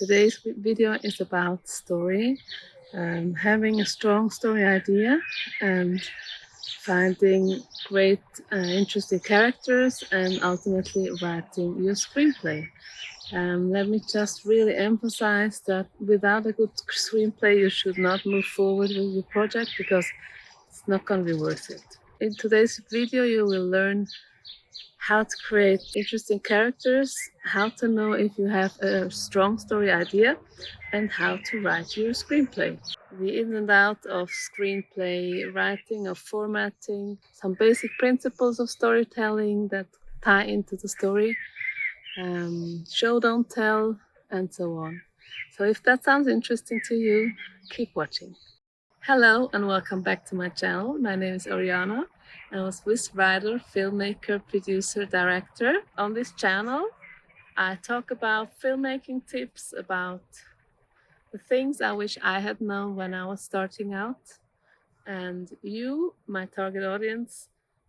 Today's video is about story, having a strong story idea and finding great, interesting characters and ultimately writing your screenplay. Let me just really emphasize that without a good screenplay, you should not move forward with your project because it's not going to be worth it. In today's video, you will learn how to create interesting characters, how to know if you have a strong story idea, and how to write your screenplay. The in and out of screenplay writing, of formatting, some basic principles of storytelling that tie into the story, show, don't tell, and so on. So if that sounds interesting to you, keep watching. Hello and welcome back to my channel. My name is Oriana. I was a writer, filmmaker, producer, director. On this channel, I talk about filmmaking tips, about the things I wish I had known when I was starting out. And you, my target audience,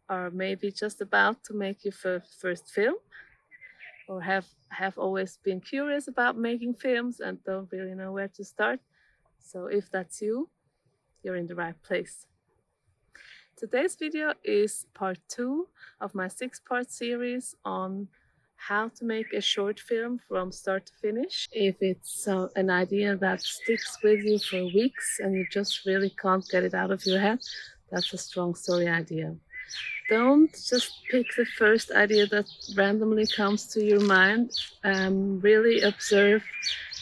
are maybe just about to make your first film or have always been curious about making films and don't really know where to start. So if that's you, you're in the right place. Today's video is part 2 of my 6-part series on how to make a short film from start to finish. If it's an idea that sticks with you for weeks and you just really can't get it out of your head, that's a strong story idea. Don't just pick the first idea that randomly comes to your mind. Really observe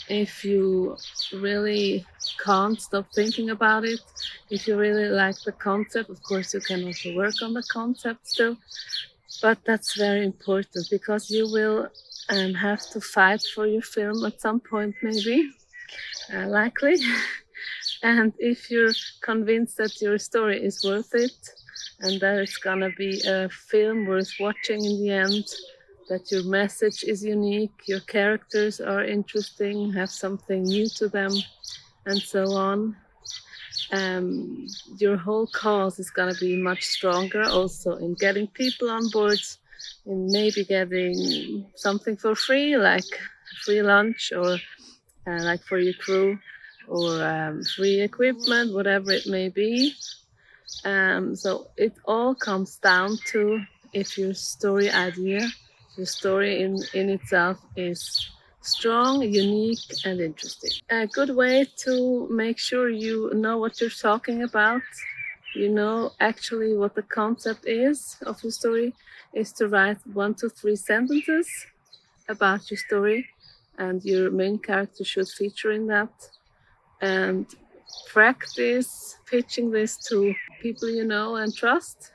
if you really can't stop thinking about it. If you really like the concept, of course you can also work on the concept still, but that's very important because you will have to fight for your film at some point, maybe, likely. And if you're convinced that your story is worth it and that it's gonna be a film worth watching in the end, that your message is unique, your characters are interesting, have something new to them, and so on, your whole cause is going to be much stronger also in getting people on board, in maybe getting something for free, like free lunch, or like for your crew, or free equipment, whatever it may be. So it all comes down to if your story idea, your story in itself is strong, unique, and interesting. A good way to make sure you know what you're talking about, you know actually what the concept is of your story, is to write 1 to 3 sentences about your story, and your main character should feature in that. And practice pitching this to people you know and trust,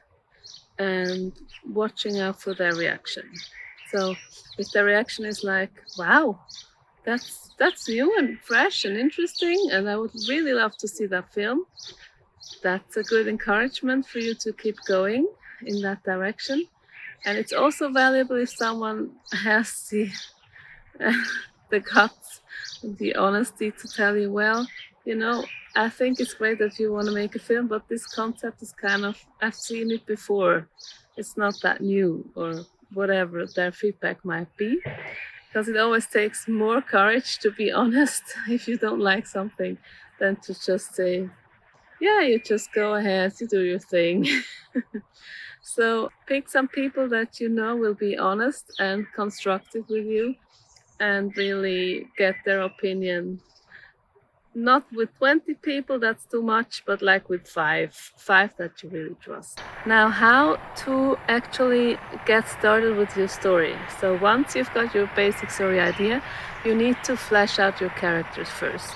and watching out for their reaction. So if the reaction is like, wow, that's new and fresh and interesting, and I would really love to see that film, that's a good encouragement for you to keep going in that direction. And it's also valuable if someone has the guts, the honesty to tell you, well, you know, I think it's great that you want to make a film, but this concept is kind of, I've seen it before. It's not that new, or whatever their feedback might be. Because it always takes more courage to be honest if you don't like something than to just say, yeah, you just go ahead, you do your thing. So pick some people that you know will be honest and constructive with you, and really get their opinion. Not with 20 people, that's too much, but like with five that you really trust. Now, how to actually get started with your story. So once you've got your basic story idea, you need to flesh out your characters first.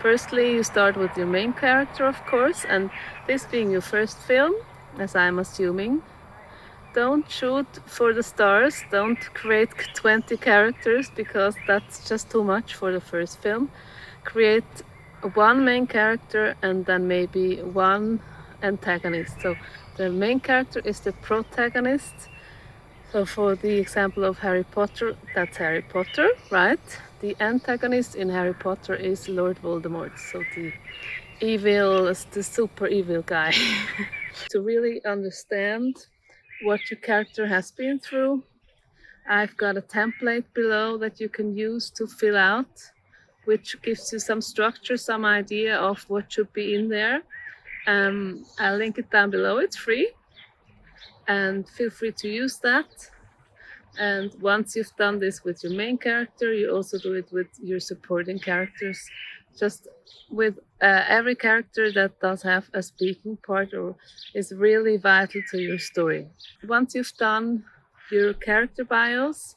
Firstly, you start with your main character, of course, and this being your first film, as I'm assuming, don't shoot for the stars, don't create 20 characters because that's just too much for the first film. Create one main character and then maybe one antagonist. So the main character is the protagonist. So for the example of Harry Potter, that's Harry Potter, right? The antagonist in Harry Potter is Lord Voldemort, so the super evil guy. To really understand what your character has been through, I've got a template below that you can use to fill out which gives you some structure, some idea of what should be in there. I'll link it down below. It's free, and feel free to use that. And once you've done this with your main character, you also do it with your supporting characters. Just with every character that does have a speaking part or is really vital to your story. Once you've done your character bios,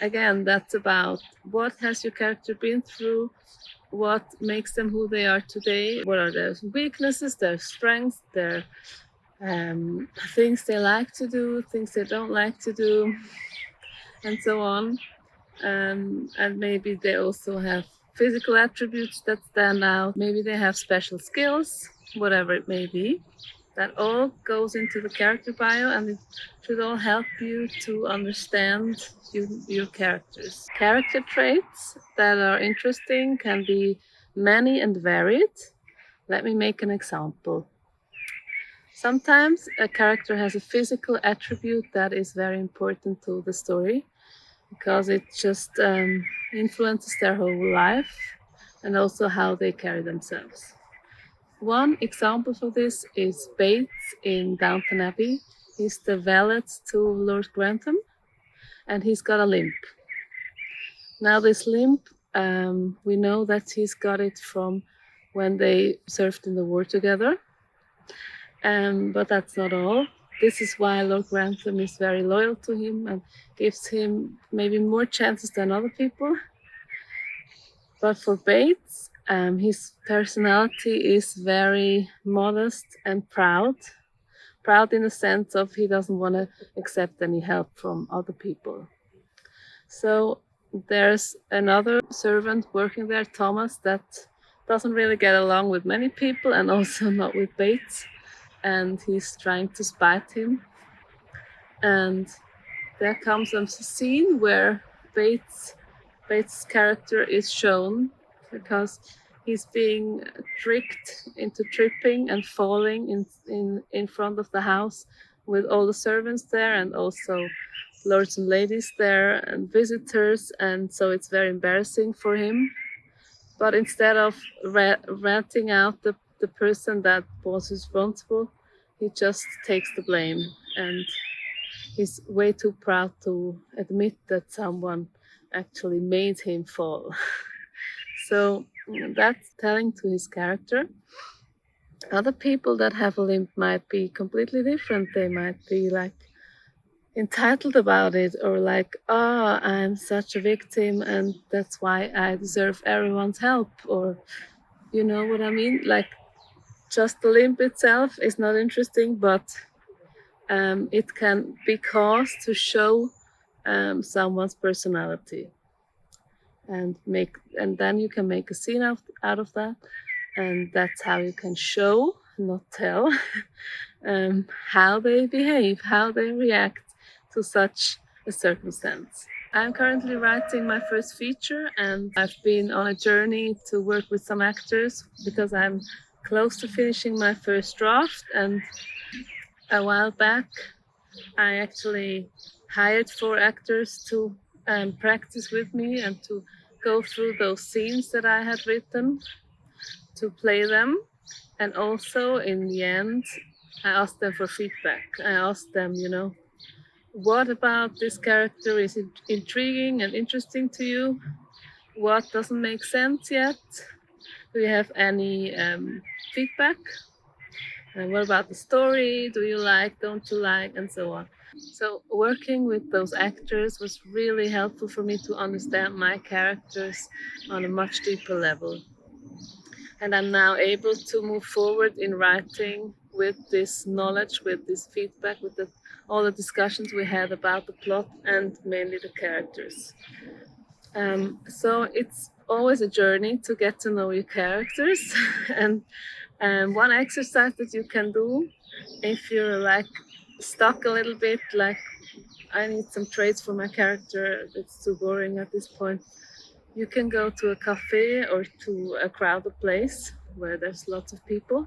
again, that's about what has your character been through, what makes them who they are today, what are their weaknesses, their strengths, their things they like to do, things they don't like to do, and so on. And maybe they also have physical attributes that stand out. Maybe they have special skills, whatever it may be. That all goes into the character bio, and it should all help you to understand your characters. Character traits that are interesting can be many and varied. Let me make an example. Sometimes a character has a physical attribute that is very important to the story because it just influences their whole life and also how they carry themselves. One example for this is Bates in Downton Abbey. He's the valet to Lord Grantham, and he's got a limp. Now this limp, we know that he's got it from when they served in the war together. But that's not all. This is why Lord Grantham is very loyal to him and gives him maybe more chances than other people. But for Bates, his personality is very modest and proud. Proud in the sense of he doesn't want to accept any help from other people. So there's another servant working there, Thomas, that doesn't really get along with many people and also not with Bates. And he's trying to spite him. And there comes a scene where Bates' character is shown because he's being tricked into tripping and falling in front of the house with all the servants there and also lords and ladies there and visitors, and so it's very embarrassing for him. But instead of ratting out the person that was responsible, he just takes the blame, and he's way too proud to admit that someone actually made him fall. So that's telling to his character. Other people that have a limp might be completely different. They might be like entitled about it, or like, oh, I'm such a victim and that's why I deserve everyone's help, or you know what I mean? Like, just the limp itself is not interesting, but it can be caused to show someone's personality, and then you can make a scene out of that, and that's how you can show, not tell, how they behave, how they react to such a circumstance. I'm currently writing my first feature, and I've been on a journey to work with some actors because I'm close to finishing my first draft. And a while back, I actually hired 4 actors to practice with me and to go through those scenes that I had written, to play them. And also, in the end, I asked them for feedback. I asked them, what about this character is intriguing and interesting to you? What doesn't make sense yet? Do you have any feedback? And what about the story? Do you like, don't you like, and so on. So working with those actors was really helpful for me to understand my characters on a much deeper level. And I'm now able to move forward in writing with this knowledge, with this feedback, with all the discussions we had about the plot and mainly the characters. So it's always a journey to get to know your characters. And one exercise that you can do if you're like stuck a little bit, like I need some traits for my character, it's too boring at this point, you can go to a cafe or to a crowded place where there's lots of people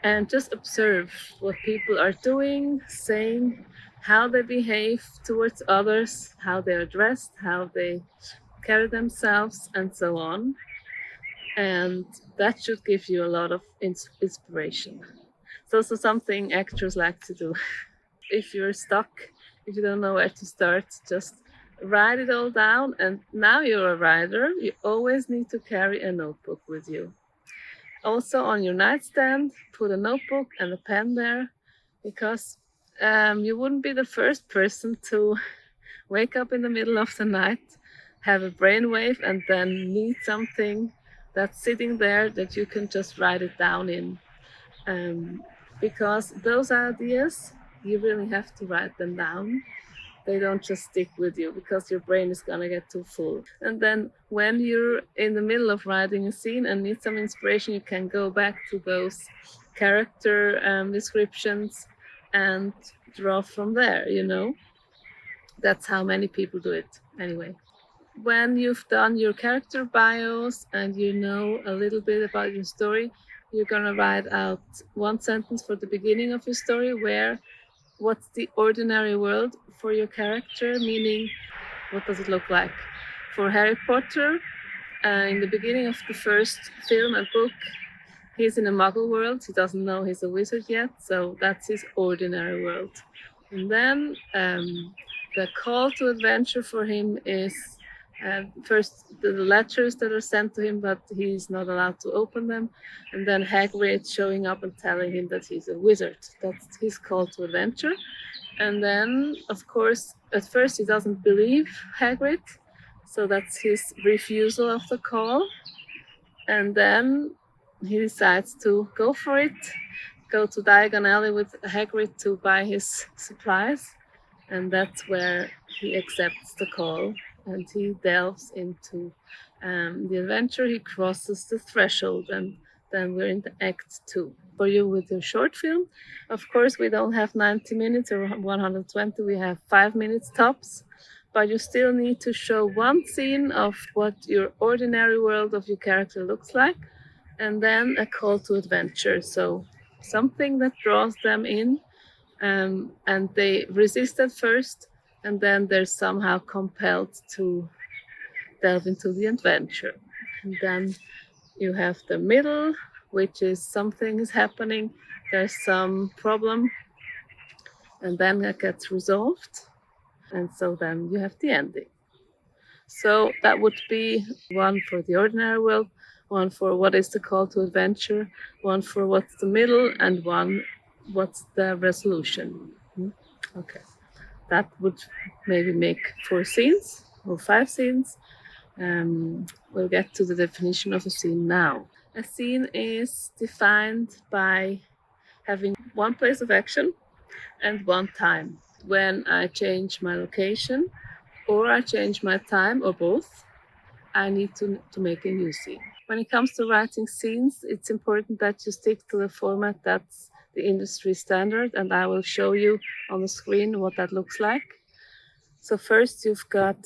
and just observe what people are doing, saying, how they behave towards others, how they are dressed, how they carry themselves, and so on. And that should give you a lot of inspiration. It's also something actors like to do. If you're stuck, if you don't know where to start, just write it all down. And now you're a writer, you always need to carry a notebook with you. Also on your nightstand, put a notebook and a pen there, because you wouldn't be the first person to wake up in the middle of the night, have a brainwave, and then need something that's sitting there that you can just write it down in. Um, because those ideas, you really have to write them down. They don't just stick with you because your brain is gonna get too full. And then when you're in the middle of writing a scene and need some inspiration, you can go back to those character descriptions and draw from there, you know? That's how many people do it anyway. When you've done your character bios and you know a little bit about your story, you're gonna write out one sentence for the beginning of your story where what's the ordinary world for your character, meaning what does it look like. For Harry Potter, in the beginning of the first film and book, he's in a muggle world. He doesn't know he's a wizard yet, so that's his ordinary world. And then the call to adventure for him is first the letters that are sent to him, but he's not allowed to open them. And then Hagrid showing up and telling him that he's a wizard. That's his call to adventure. And then, of course, at first he doesn't believe Hagrid, so that's his refusal of the call. And then he decides to go for it, go to Diagon Alley with Hagrid to buy his supplies. And that's where he accepts the call and he delves into the adventure. He crosses the threshold, and then we're in the act 2. For you with your short film, of course, we don't have 90 minutes or 120, we have 5 minutes tops. But you still need to show one scene of what your ordinary world of your character looks like, and then a call to adventure. So something that draws them in, and they resist at first, and then they're somehow compelled to delve into the adventure. And then you have the middle, which is something is happening, there's some problem, and then it gets resolved, and so then you have the ending. So that would be one for the ordinary world, one for what is the call to adventure, one for what's the middle, and one what's the resolution. Okay, that would maybe make 4 scenes or 5 scenes. We'll get to the definition of a scene now. A scene is defined by having one place of action and one time. When I change my location or I change my time or both, I need to make a new scene. When it comes to writing scenes, it's important that you stick to the format that's the industry standard, and I will show you on the screen what that looks like. So first you've got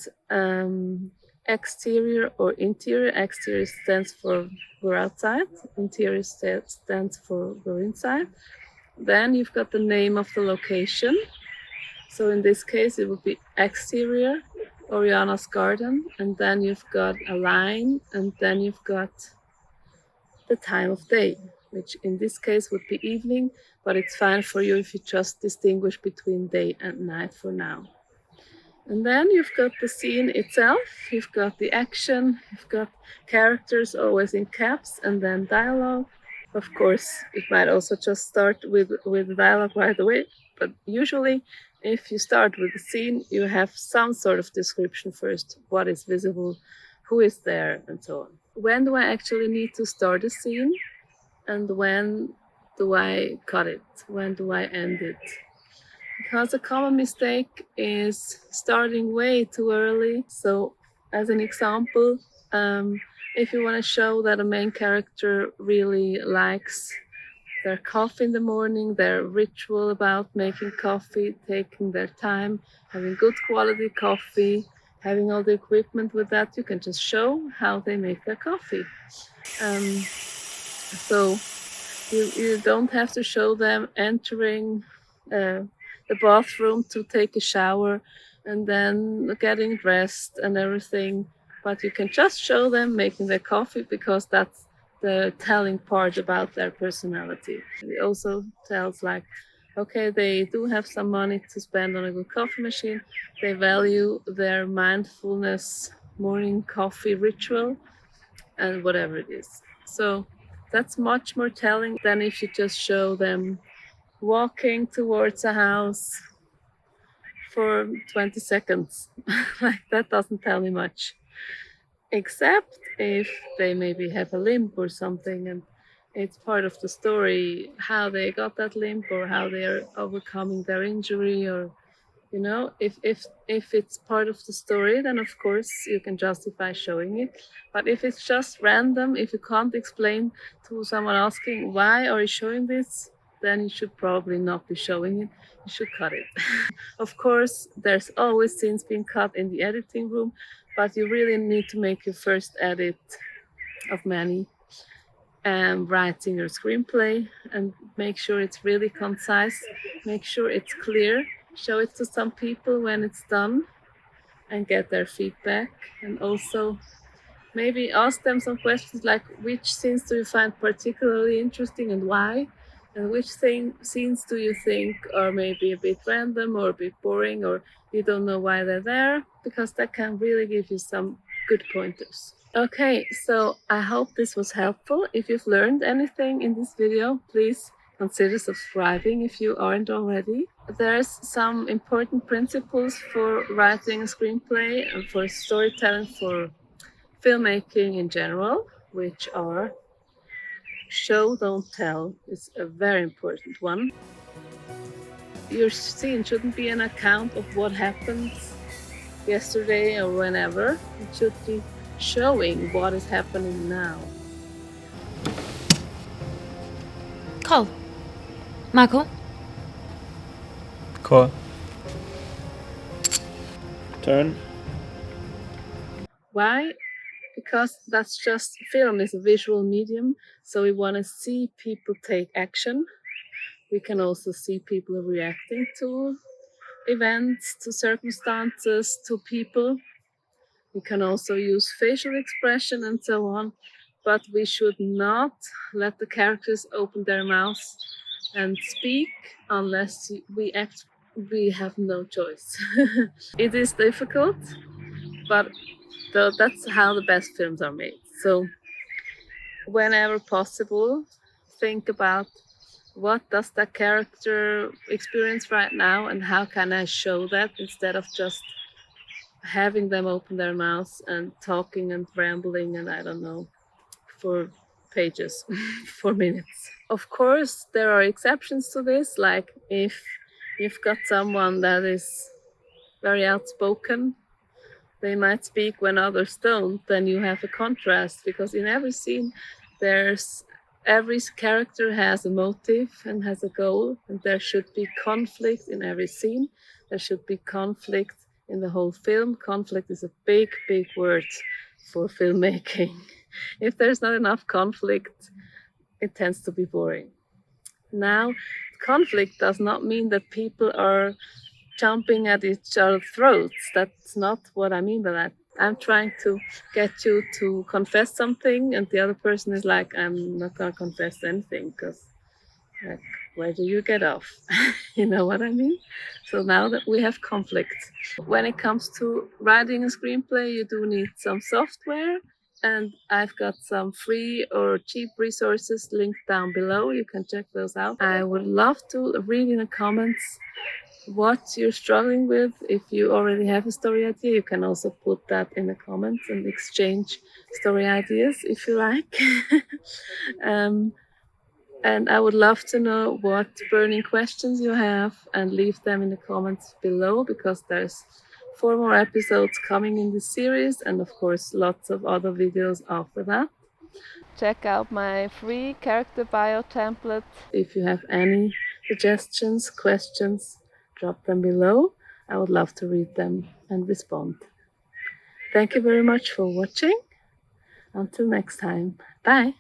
exterior or interior. Exterior stands for we're outside, interior stands for we're inside. Then you've got the name of the location. So in this case, it would be exterior, Oriana's garden, and then you've got a line, and then you've got the time of day, which in this case would be evening, but it's fine for you if you just distinguish between day and night for now. And then you've got the scene itself, you've got the action, you've got characters always in caps, and then dialogue. Of course, it might also just start with dialogue right away, but usually if you start with the scene, you have some sort of description first, what is visible, who is there, and so on. When do I actually need to start a scene, and when do I cut it? When do I end it? Because a common mistake is starting way too early. So as an example, if you want to show that a main character really likes their coffee in the morning, their ritual about making coffee, taking their time, having good quality coffee, having all the equipment with that, you can just show how they make their coffee. So you don't have to show them entering the bathroom to take a shower and then getting dressed and everything but you can just show them making their coffee because that's the telling part about their personality. It also tells like, okay, they do have some money to spend on a good coffee machine. They value their mindfulness morning coffee ritual and whatever it is. So that's much more telling than if you just show them walking towards a house for 20 seconds. Like that doesn't tell me much. Except if they maybe have a limp or something and it's part of the story how they got that limp or how they are overcoming their injury, or if it's part of the story, then of course you can justify showing it. But if it's just random, if you can't explain to someone asking why are you showing this, then you should probably not be showing it. You should cut it. Of course there's always scenes being cut in the editing room, but you really need to make your first edit of many and writing your screenplay and make sure it's really concise, make sure it's clear, show it to some people when it's done and get their feedback, and also maybe ask them some questions like which scenes do you find particularly interesting and why, and which scenes do you think are maybe a bit random or a bit boring or you don't know why they're there, because that can really give you some good pointers. Okay, so I hope this was helpful. If you've learned anything in this video, please consider subscribing if you aren't already. There's some important principles for writing a screenplay and for storytelling, for filmmaking in general, which are show, don't tell. It's a very important one. Your scene shouldn't be an account of what happened yesterday or whenever. It should be showing what is happening now. Call. Marco? Call. Turn. Why? Because that's just film is a visual medium, so we want to see people take action. We can also see people reacting to events, to circumstances, to people. We can also use facial expression and so on, but we should not let the characters open their mouths and speak unless we have no choice. It is difficult, but that's how the best films are made. So whenever possible, think about what does that character experience right now and how can I show that instead of just having them open their mouths and talking and rambling and I don't know for pages for minutes. Of course there are exceptions to this, like if you've got someone that is very outspoken, they might speak when others don't, then you have a contrast, because in every scene every character has a motive and has a goal, and there should be conflict in every scene. There should be conflict in the whole film. Conflict is a big word for filmmaking. If there's not enough conflict, it tends to be boring. Now, conflict does not mean that people are jumping at each other's throats. That's not what I mean by that. I'm trying to get you to confess something and the other person is like, I'm not gonna confess anything, because like, where do you get off? You know what I mean? So now that we have conflict. When it comes to writing a screenplay, you do need some software, and I've got some free or cheap resources linked down below. You can check those out. I would love to read in the comments what you're struggling with. If you already have a story idea, you can also put that in the comments and exchange story ideas if you like. And I would love to know what burning questions you have, and leave them in the comments below, because there's 4 more episodes coming in this series, and of course lots of other videos after that. Check out my free character bio template. If you have any suggestions, questions, drop them below. I would love to read them and respond. Thank you very much for watching. Until next time, bye.